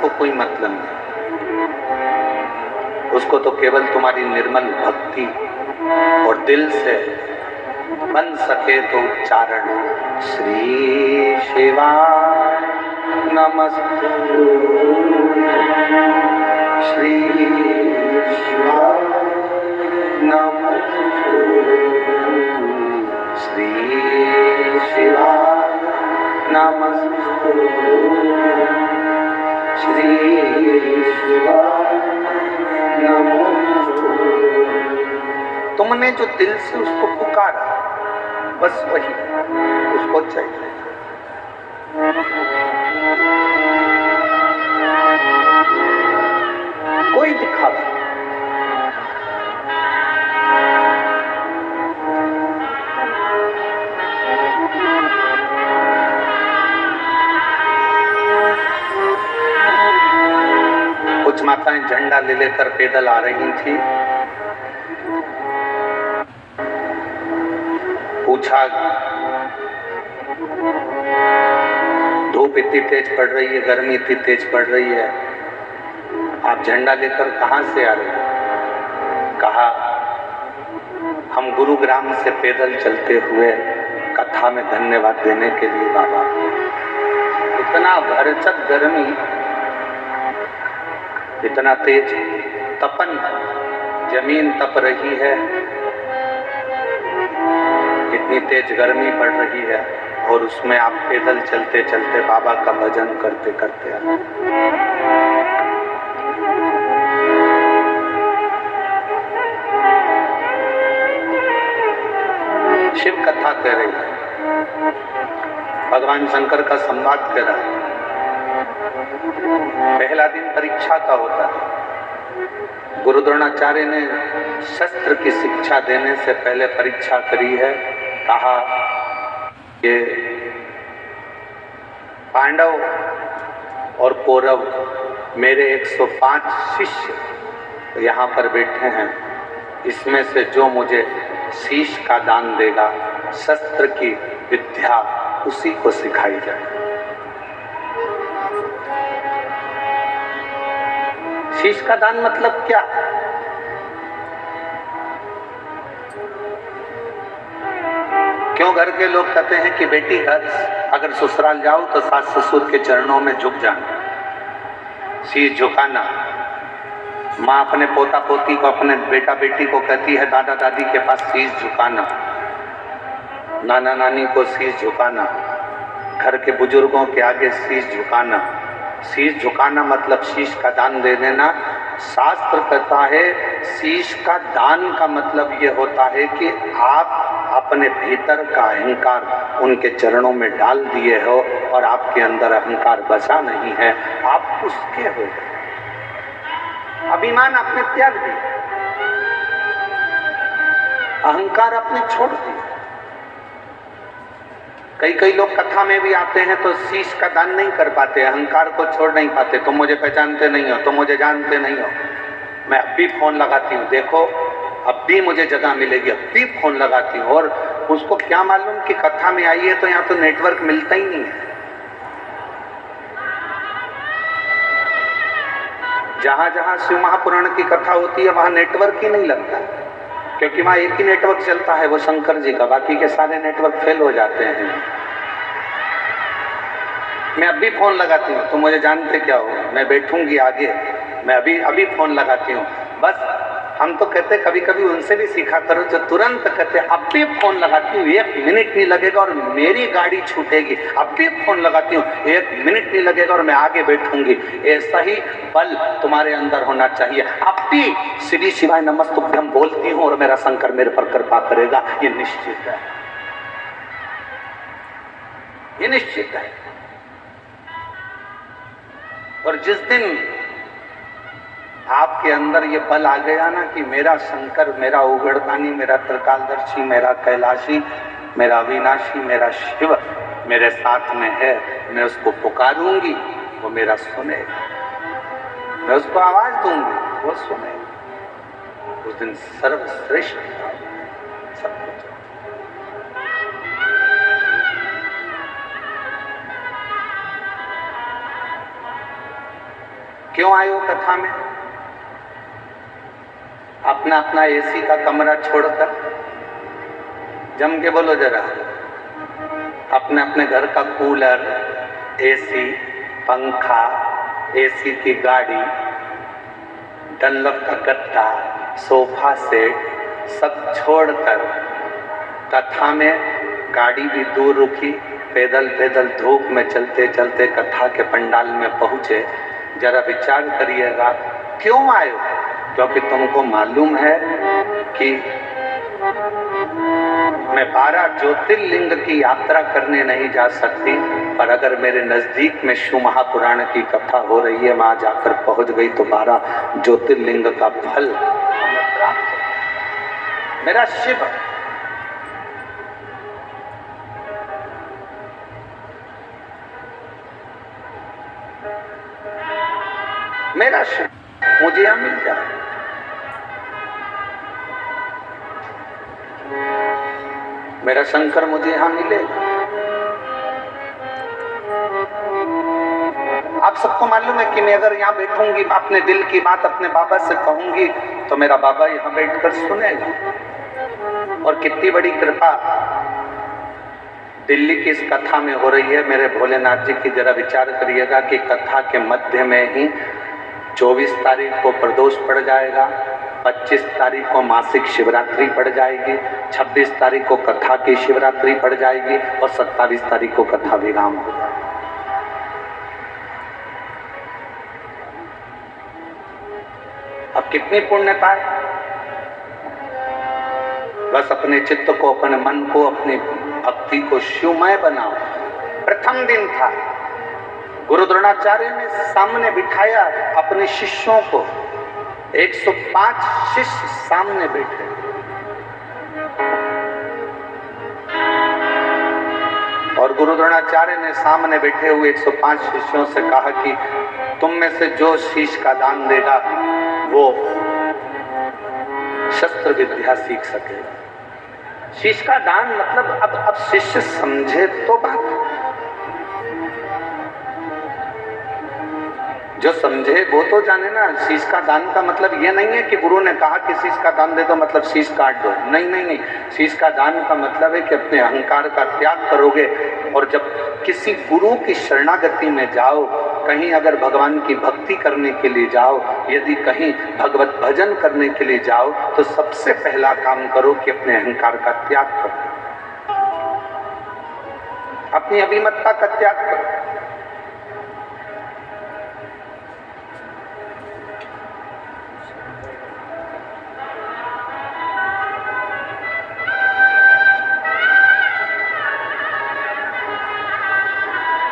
को कोई मतलब नहीं, उसको तो केवल तुम्हारी निर्मल भक्ति और दिल से बन सके तो उच्चारण श्री शिवाय नमस्तु, श्री शिवाय नमस्तु, श्री शिवाय नमस्तु, श्री शिवाय नमस्तु। तुमने जो दिल से उसको पुकारा, बस वही उसको चाहिए। कोई दिखावा, कुछ माताएं झंडा ले लेकर पैदल आ रही थी। पूछा, धूप इतनी तेज पड़ रही है, गर्मी इतनी तेज पड़ रही है, आप झंडा लेकर कहां से आ रहे हैं? कहा, हम गुरुग्राम से पैदल चलते हुए कथा में धन्यवाद देने के लिए बाबा। इतना भरचक गर्मी, इतना तेज तपन, जमीन तप रही है, इतनी तेज गर्मी पड़ रही है, और उसमें आप पैदल चलते चलते बाबा का भजन करते करते आए। शिव कथा कह रही है, भगवान शंकर का संवाद कह रहा है। पहला दिन परीक्षा का होता है। गुरु द्रोणाचार्य ने शस्त्र की शिक्षा देने से पहले परीक्षा करी है। कहा कि पांडव और कौरव मेरे 105 शिष्य यहाँ पर बैठे हैं, इसमें से जो मुझे शीश का दान देगा, शस्त्र की विद्या उसी को सिखाई जाए। शीश का दान मतलब क्या? क्यों घर के लोग कहते हैं कि बेटी घर अगर ससुराल जाओ तो सास ससुर के चरणों में झुक जाना, शीश झुकाना। माँ अपने पोता पोती को, अपने बेटा बेटी को कहती है दादा दादी के पास शीश झुकाना, नाना नानी को शीश झुकाना, घर के बुजुर्गों के आगे शीश झुकाना। शीश झुकाना मतलब शीश का दान दे देना। शास्त्र कहता है शीश का दान का मतलब ये होता है कि आप अपने भीतर का अहंकार उनके चरणों में डाल दिए हो और आपके अंदर अहंकार बचा नहीं है, आप उसके हो गए। अभिमान आपने त्याग दिया, अहंकार आपने छोड़ दिया। कई लोग कथा में भी आते हैं तो शीश का दान नहीं कर पाते, अहंकार को छोड़ नहीं पाते। तुम मुझे पहचानते नहीं हो, तुम मुझे जानते नहीं हो, मैं अब भी फोन लगाती हूँ, देखो अब भी मुझे जगह मिलेगी, अब भी फोन लगाती हूँ। और उसको क्या मालूम कि कथा में आई है तो यहाँ तो नेटवर्क मिलता ही नहीं है। जहां जहां शिव महापुराण की कथा होती है वहां नेटवर्क ही नहीं लगता, क्योंकि वहां एक ही नेटवर्क चलता है, वो शंकर जी का, बाकी के सारे नेटवर्क फेल हो जाते हैं। मैं अभी फोन लगाती हूँ, तुम मुझे जानते क्या हो, मैं बैठूंगी आगे, मैं अभी फोन लगाती हूँ। बस हम तो कहते कभी कभी उनसे भी सीखा करो जो तुरंत कहते अब भी फोन लगाती हूँ, 1 मिनट नहीं लगेगा और मेरी गाड़ी छूटेगी, अब भी फोन लगाती हूँ, 1 मिनट नहीं लगेगा और मैं आगे बैठूंगी। ऐसा ही बल तुम्हारे अंदर होना चाहिए। अब भी श्री शिवाय नमस्तुभ्यम बोलती हूँ और मेरा शंकर मेरे पर कृपा करेगा, ये निश्चित है, ये निश्चित है। और जिस दिन आपके अंदर ये बल आ गया ना कि मेरा शंकर, मेरा उगड़दानी, मेरा त्रिकालदर्शी, मेरा कैलाशी, मेरा अविनाशी, मेरा शिव मेरे साथ में है, मैं उसको पुकारूंगी, वो मेरा सुनेगा, मैं उसको आवाज दूंगी, वो सुनेगा। उस दिन सर्वश्रेष्ठ सब कुछ। क्यों आए हो कथा में? अपना अपना एसी का कमरा छोड़कर, जम के बोलो जरा, अपने अपने घर का कूलर, एसी, पंखा, एसी की गाड़ी, डनलप का गद्दा, सोफा सेट सब छोड़कर कथा में गाड़ी भी दूर रुकी, पैदल पैदल धूप में चलते चलते कथा के पंडाल में पहुंचे। जरा विचार करिएगा, क्यों आए हो? क्योंकि तुमको मालूम है कि मैं 12 ज्योतिर्लिंग की यात्रा करने नहीं जा सकती, पर अगर मेरे नजदीक में शिव महापुराण की कथा हो रही है, वहां जाकर पहुंच गई तो 12 ज्योतिर्लिंग का फल हमें प्राप्त हो। मेरा शिव मेरा शिव मुझे यहां मिल जाए। मेरा शंकर मुझे यहां मिलेगा। आप सबको मालूम है कि मैं अगर यहां बैठूंगी, अपने दिल की बात अपने बाबा से कहूंगी तो मेरा बाबा यहां बैठकर सुनेगा। और कितनी बड़ी कृपा दिल्ली की इस कथा में हो रही है। मेरे भोलेनाथ जी की जरा विचार करिएगा कि कथा के मध्य में ही 24 तारीख को प्रदोष पड़ जाएगा, 25 तारीख को मासिक शिवरात्रि पड़ जाएगी, 26 तारीख को कथा की शिवरात्रि पड़ जाएगी और 27 तारीख को कथा विराम हो जाएगा। अब कितनी पुण्यता है? बस अपने चित्त को, अपने मन को, अपनी भक्ति को शिवमय बनाओ। प्रथम दिन था, गुरु द्रोणाचार्य ने सामने बिठाया अपने शिष्यों को। 105 शिष्य सामने बैठे। और गुरु द्रोणाचार्य ने सामने बैठे हुए 105 शिष्यों से कहा कि तुम में से जो शीश का दान देगा वो शस्त्र विद्या सीख सकेगा। शीश का दान मतलब अब शिष्य समझे तो बात, जो समझे वो तो जाने ना। शीश का दान का मतलब ये नहीं है कि गुरु ने कहा कि शीश का दान दे दो मतलब शीश काट दो। नहीं नहीं नहीं, शीश का दान का मतलब है कि अपने अहंकार का त्याग करोगे। और जब किसी गुरु की शरणागति में जाओ, कहीं अगर भगवान की भक्ति करने के लिए जाओ, यदि कहीं भगवत भजन करने के लिए जाओ, तो सबसे पहला काम करो कि अपने अहंकार का त्याग करो, अपनी अभिमतता का त्याग करो।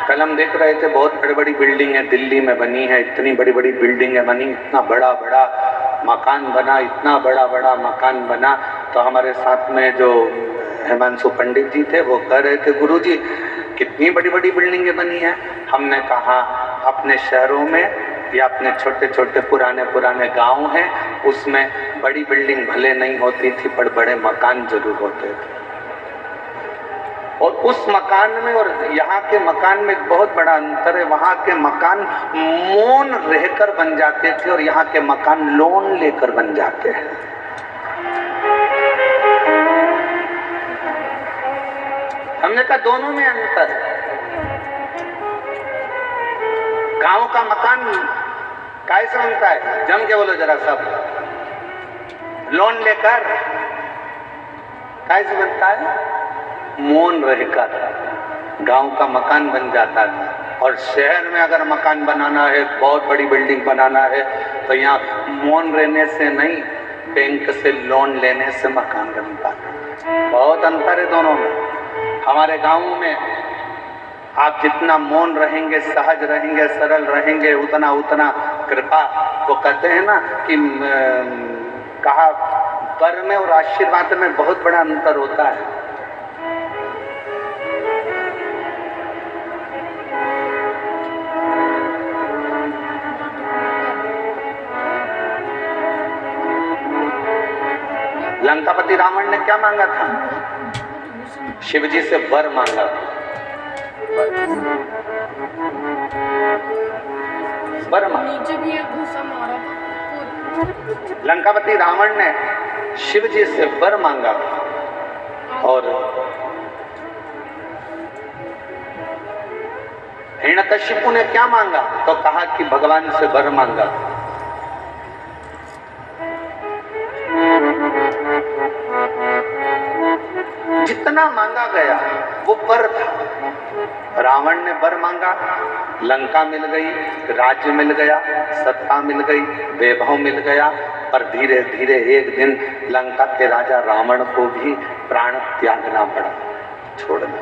कल हम देख रहे थे बहुत बड़ी बड़ी बिल्डिंग है दिल्ली में बनी है, इतनी बड़ी बड़ी बिल्डिंग है बनी, इतना बड़ा बड़ा मकान बना, इतना बड़ा बड़ा मकान बना। तो हमारे साथ में जो हिमांशु पंडित जी थे वो कह रहे थे, गुरुजी कितनी बड़ी बड़ी बिल्डिंगें बनी है। हमने कहा अपने शहरों में या अपने छोटे छोटे पुराने पुराने गांव हैं, उसमें बड़ी बिल्डिंग भले नहीं होती थी पर बड़े मकान जरूर होते थे। और उस मकान में और यहाँ के मकान में एक बहुत बड़ा अंतर है। वहाँ के मकान मौन रहकर बन जाते थे और यहाँ के मकान लोन लेकर बन जाते हैं। हमने कहा दोनों में अंतर है। गांव का मकान कैसे बनता है? जम के बोलो जरा सब, लोन लेकर। कैसे बनता है? मौन रहकर गांव का मकान बन जाता था। और शहर में अगर मकान बनाना है, बहुत बड़ी बिल्डिंग बनाना है, तो यहाँ मौन रहने से नहीं, बैंक से लोन लेने से मकान बनता है। बहुत अंतर है दोनों में। हमारे गांव में आप जितना मौन रहेंगे, सहज रहेंगे, सरल रहेंगे, उतना उतना कृपा। वो कहते हैं ना कि कहा वर में और आशीर्वाद में बहुत बड़ा अंतर होता है। लंकापति रावण ने क्या मांगा था? शिवजी से वर मांगा था। वर मांगा। नीचे भी एक घूसा मारा था। लंकापति रावण ने शिव जी से वर मांगा और हिरण्यकशिपु ने क्या मांगा? तो कहा कि भगवान से वर मांगा। जितना मांगा गया वो वर था। रावण ने वर मांगा, लंका मिल गई, राज्य मिल गया, सत्ता मिल गई, वैभव मिल गया। पर धीरे धीरे एक दिन लंका के राजा रावण को भी प्राण त्यागना पड़ा, छोड़ना।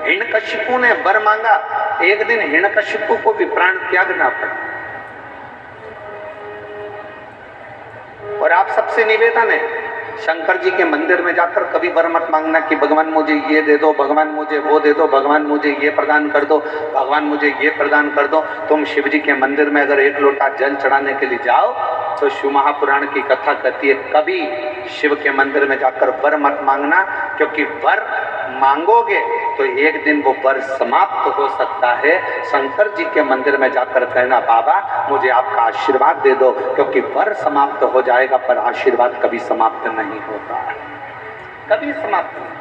हिरण्यकशिपु ने वर मांगा, एक दिन हिरण्यकशिपु को भी प्राण त्यागना पड़ा। और आप सबसे निवेदन है, शंकर जी के मंदिर में जाकर कभी वर मत मांगना कि भगवान मुझे ये दे दो, भगवान मुझे वो दे दो, भगवान मुझे ये प्रदान कर दो, भगवान मुझे ये प्रदान कर दो। तुम शिव जी के मंदिर में अगर एक लोटा जल चढ़ाने के लिए जाओ तो शिव महापुराण की कथा कहती है कभी शिव के मंदिर में जाकर वर मत मांगना, क्योंकि वर मांगोगे तो एक दिन वो वर समाप्त हो सकता है। शंकर जी के मंदिर में जाकर कहना बाबा मुझे आपका आशीर्वाद दे दो, क्योंकि वर समाप्त हो जाएगा पर आशीर्वाद कभी समाप्त नहीं होता, कभी समाप्त नहीं।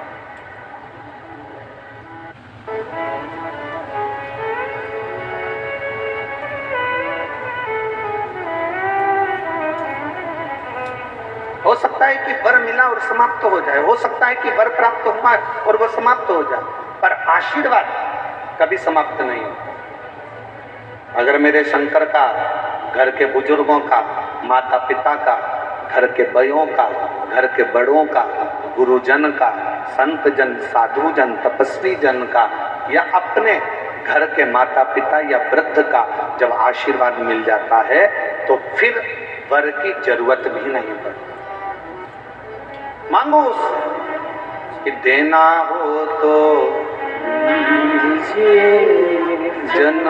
हो सकता है कि वर मिला और समाप्त हो जाए, हो सकता है कि वर प्राप्त हुआ और वो समाप्त हो जाए, पर आशीर्वाद कभी समाप्त नहीं होता। अगर मेरे शंकर का, घर के बुजुर्गों का, माता पिता का, घर के बड़ों का, घर के बड़ों का, गुरुजन का, संत जन, साधु जन, तपस्वी जन का, या अपने घर के माता पिता या वृद्ध का जब आशीर्वाद मिल जाता है तो फिर वर की जरूरत भी नहीं पड़ती। मांगो उससे कि देना हो तो जन्म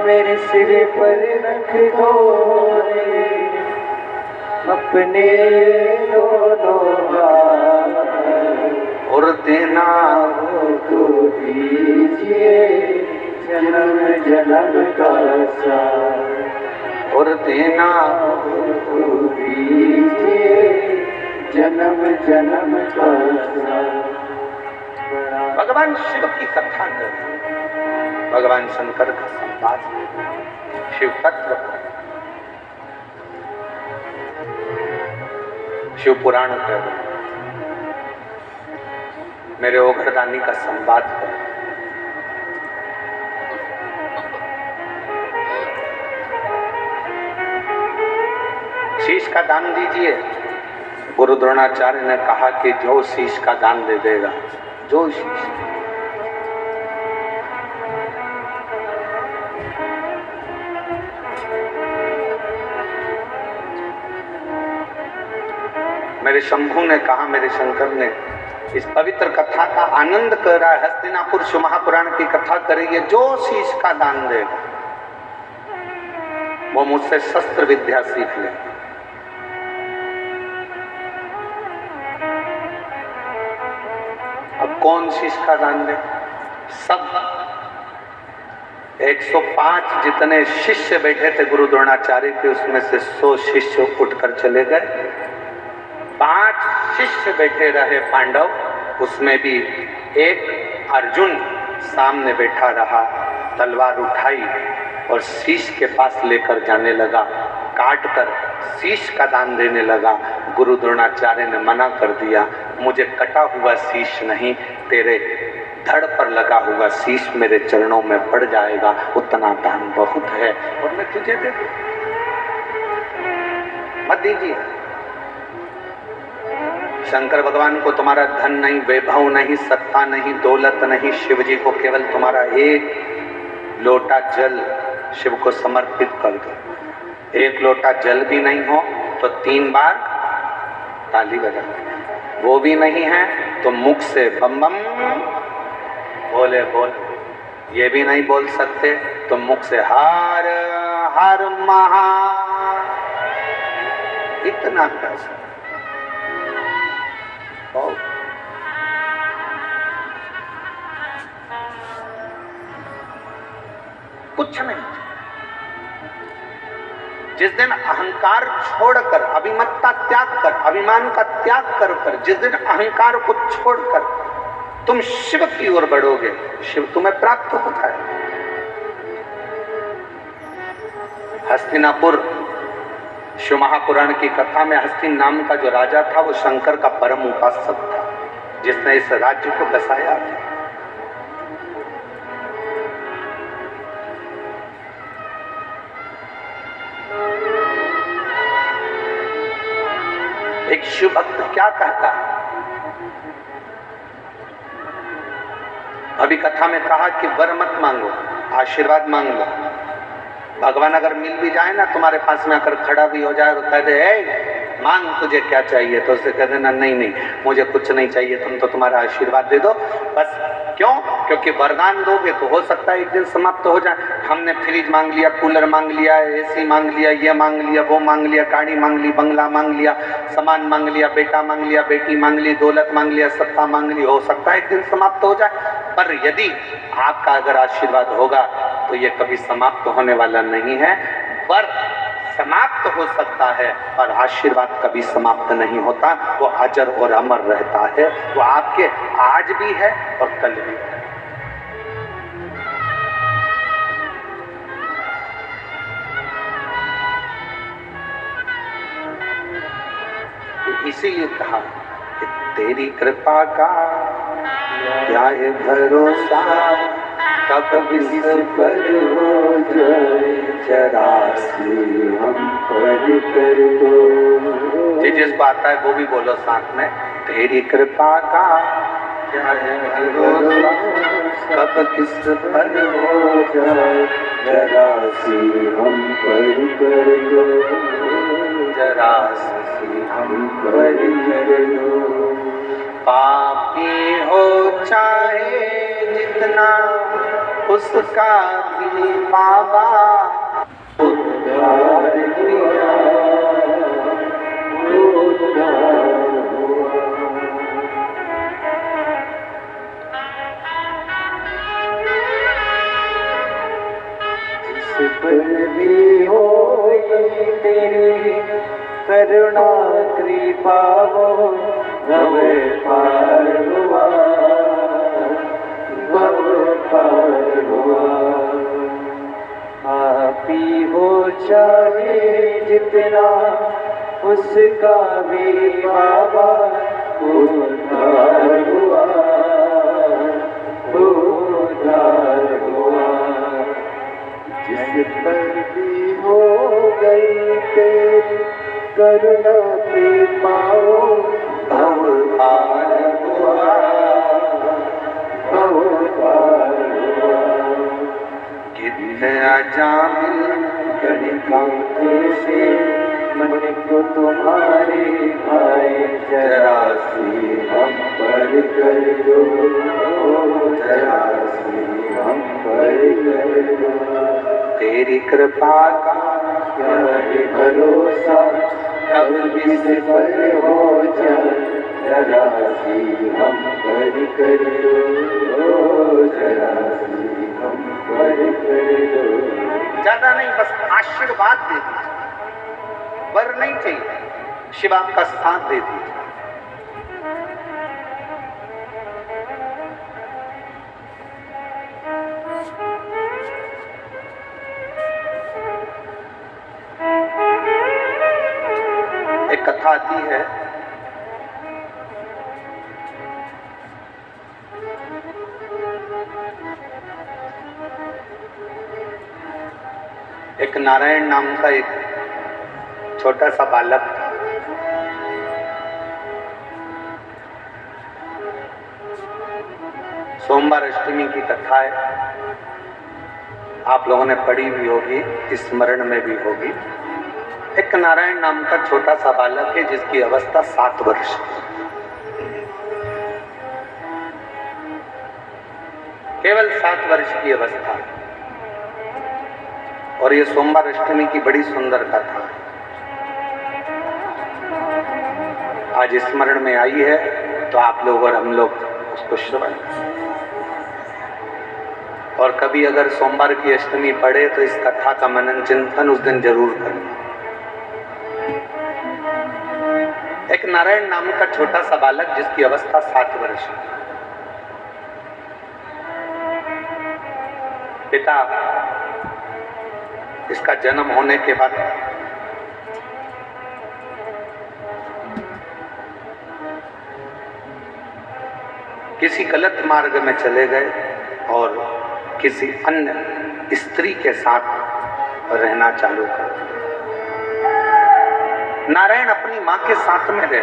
मेरे सिर पर रख दो अपने दोनों हाथ, और देना हो तो दीजिए जन्म जन्म का साथ, और देना हो दीजिए जन्म जन्म का साथ। भगवान शिव की कथा कर, भगवान शंकर का संवाद, शिव पत्र, शिव पुराण कर, मेरे ओघरदानी का संवाद कर। शीश का दान दीजिए। गुरु द्रोणाचार्य ने कहा कि जो शीश का दान दे देगा, जो शीश, मेरे शंभू ने कहा, मेरे शंकर ने इस पवित्र कथा का आनंद कर रहा है। हस्तिनापुर शिव महापुराण की कथा करेंगे, जो शीश का दान देगा वो मुझसे शस्त्र विद्या सीख ले। अब कौन शीश का दान दे? सब 105 जितने शिष्य बैठे थे गुरु द्रोणाचार्य के, उसमें से 100 शिष्य उठकर चले गए। 5 शिष्य बैठे रहे पांडव, उसमें भी एक अर्जुन सामने बैठा रहा, तलवार उठाई और शीश के पास लेकर जाने लगा, काट कर शीश का दान देने लगा। गुरु द्रोणाचार्य ने मना कर दिया, मुझे कटा हुआ शीश नहीं, तेरे धड़ पर लगा हुआ शीश मेरे चरणों में पड़ जाएगा, उतना दान बहुत है और मैं तुझे दे दूं, मत दीजिए। शंकर भगवान को तुम्हारा धन नहीं, वैभव नहीं, सत्ता नहीं, दौलत नहीं, शिव जी को केवल तुम्हारा एक लोटा जल शिव को समर्पित कर दो। एक लोटा जल भी नहीं हो तो 3 बार ताली बजा, वो भी नहीं है तो मुख से बम बम बोले बोल, ये भी नहीं बोल सकते तो मुख से हर हर महा, इतना पैसा बहुत। कुछ नहीं। जिस दिन अहंकार छोड़कर, अभिमत्ता त्याग कर, अभिमान का त्याग कर, जिस दिन अहंकार को छोड़कर तुम शिव की ओर बढ़ोगे, शिव तुम्हें प्राप्त होता है। हस्तिनापुर, शिव महापुराण की कथा में हस्तिन नाम का जो राजा था वो शंकर का परम उपासक था, जिसने इस राज्य को बसाया था। एक शिव भक्त क्या कहता है? अभी कथा में कहा कि वर मत मांगो, आशीर्वाद मांग लो। भगवान अगर मिल भी जाए ना, तुम्हारे पास में आकर खड़ा भी हो जाए और कह दे ए मांग तुझे क्या चाहिए, तो उसे कह देना नहीं नहीं मुझे कुछ नहीं चाहिए, तुम तो तुम्हारा आशीर्वाद दे दो बस। क्यों? क्योंकि वरदान दोगे तो हो सकता है एक दिन समाप्त हो जाए। हमने फ्रिज मांग लिया, कूलर मांग लिया, एसी मांग लिया, ये मांग लिया, वो मांग लिया, गाड़ी मांग ली, बंगला मांग लिया, सामान मांग लिया, बेटा मांग लिया, बेटी मांग ली, दौलत मांग लिया, सत्ता मांग ली, हो सकता है एक दिन समाप्त हो जाए। पर यदि आपका अगर आशीर्वाद होगा तो ये कभी समाप्त होने वाला नहीं है। पर समाप्त हो सकता है और आशीर्वाद कभी समाप्त नहीं होता, वो अजर और अमर रहता है। वो आपके आज भी है और कल भी है। इसीलिए कहा कि तेरी कृपा का क्या है भरोसा, कब किसी पर हो जाए जरा सी हम पर कर दो। जिसको आता है वो भी बोलो साथ में, तेरी कृपा का क्या है भरोसा, कब किस पर हो जाए जरा सी हम पर कर दो, जरा सी हम पर कर दो। पापी हो चाहे जितना उसका भी बाबा उद्धार किया, उद्धार हुआ। जिस पर भी हो तेरी करुणा कृपा वो भव पार हुआ, भव पार हुआ। पापी हो चाहे जितना उसका भी बाबा उद्धार हुआ, उद्धार हुआ। जिस पर भी हो गई तेरी करुणा कृपा भव पार हुआ, भव पार हुआ। कितना जामिल गणिकांते से मन को तुम्हारे भाई जरा सी हम पर कर दो, जरा सी हम पर कर दो। तेरी कृपा का क्या है भरोसा, कब किस पर हो जाए जरा सी हम पर कर दो, जरा सी हम पर कर दो। ज्यादा नहीं, बस आशीर्वाद दे दीजिए, वर नहीं चाहिए, शिव आपका साथ दे दीजिए। एक कथा आती है, एक नारायण नाम का एक छोटा सा बालक था। सोमवार अष्टमी की कथा है, आप लोगों ने पढ़ी भी होगी, स्मरण में भी होगी। एक नारायण नाम का छोटा सा बालक है जिसकी अवस्था 7 वर्ष, केवल 7 वर्ष की अवस्था। और ये सोमवार अष्टमी की बड़ी सुंदर कथा आज स्मरण में आई है, तो आप लोग और हम लोग उसको श्रवण। और कभी अगर सोमवार की अष्टमी पड़े तो इस कथा का मनन चिंतन उस दिन जरूर करना। एक नारायण नाम का छोटा सा बालक जिसकी अवस्था 7 वर्ष की, पिता इसका जन्म होने के बाद किसी गलत मार्ग में चले गए और किसी अन्य स्त्री के साथ रहना चालू कर दिया। नारायण अपनी मां के साथ में रहे।